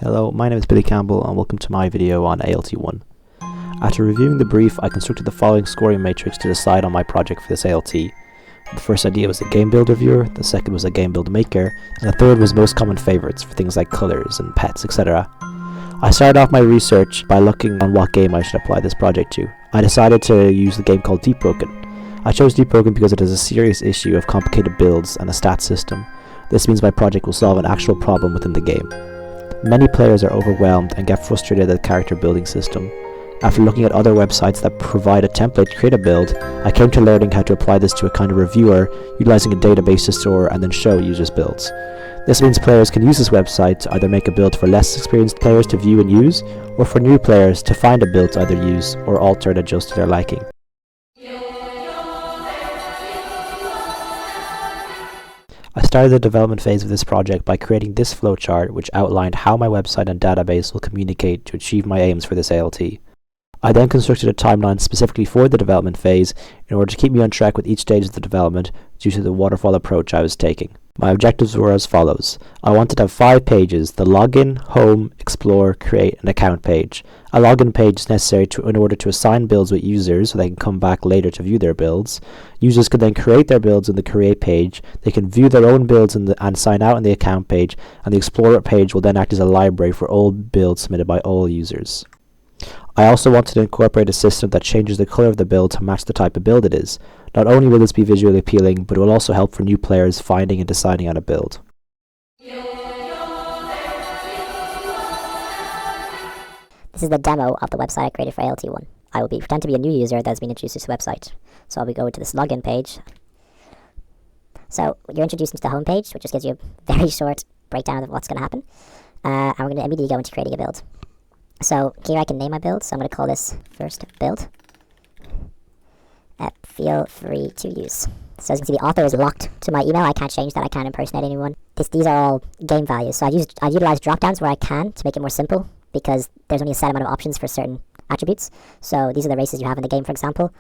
Hello, my name is Billy Campbell and welcome to my video on ALT1. After reviewing the brief, I constructed the following scoring matrix to decide on my project for this ALT. The first idea was a game builder viewer, the second was a game build maker, and the third was most common favourites for things like colours and pets, etc. I started off my research by looking on what game I should apply this project to. I decided to use the game called Deep Broken. I chose Deep Broken because it has a serious issue of complicated builds and a stat system. This means my project will solve an actual problem within the game. Many players are overwhelmed and get frustrated at the character building system. After looking at other websites that provide a template to create a build, I came to learning how to apply this to a kind of reviewer, utilizing a database to store and then show users' builds. This means players can use this website to either make a build for less experienced players to view and use, or for new players to find a build to either use or alter and adjust to their liking. I started the development phase of this project by creating this flowchart which outlined how my website and database will communicate to achieve my aims for this ALT. I then constructed a timeline specifically for the development phase in order to keep me on track with each stage of the development due to the waterfall approach I was taking. My objectives were as follows. I wanted to have 5 pages: the login, home, explore, create, and account page. A login page is necessary in order to assign builds with users so they can come back later to view their builds. Users can then create their builds in the create page. They can view their own builds and sign out in the account page, and the explorer page will then act as a library for all builds submitted by all users. I also wanted to incorporate a system that changes the color of the build to match the type of build it is. Not only will this be visually appealing, but it will also help for new players finding and deciding on a build. This is the demo of the website I created for ALT1. I will pretend to be a new user that has been introduced to this website. So I'll be going to this login page. So you're introduced into the home page, which just gives you a very short breakdown of what's going to happen. And we're going to immediately go into creating a build. So here I can name my build, so I'm going to call this first build. Feel free to use. So as you can see, the author is locked to my email. I can't change that. I can't impersonate anyone. These are all game values. So I've utilized drop downs where I can to make it more simple, because there's only a set amount of options for certain attributes. So these are the races you have in the game, for example.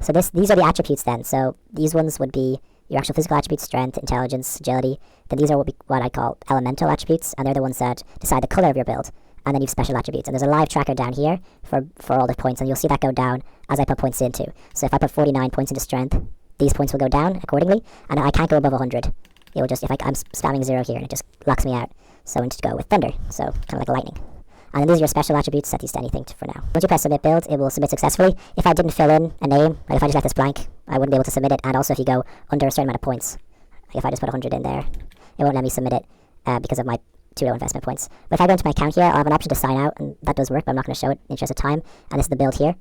So these are the attributes then. So these ones would be your actual physical attributes: strength, intelligence, agility. Then these are what I call elemental attributes, and they're the ones that decide the color of your build. And then you have special attributes. And there's a live tracker down here for all the points, and you'll see that go down as I put points in too. So if I put 49 points into strength, these points will go down accordingly, and I can't go above 100. It will just, I'm spamming 0 here, and it just locks me out. So I'm going to go with thunder, so kind of like lightning. And then these are your special attributes, set these to anything for now. Once you press submit build, it will submit successfully. If I didn't fill in a name, like if I just left this blank, I wouldn't be able to submit it. And also if you go under a certain amount of points, like if I just put 100 in there, it won't let me submit it because of my 2 investment points. But if I go into my account here, I'll have an option to sign out, and that does work, but I'm not going to show it in the interest of time. And this is the build here.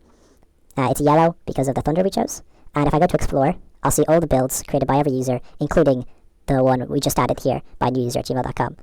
It's yellow because of the thunder we chose. And if I go to explore, I'll see all the builds created by every user, including the one we just added here by newuser@gmail.com.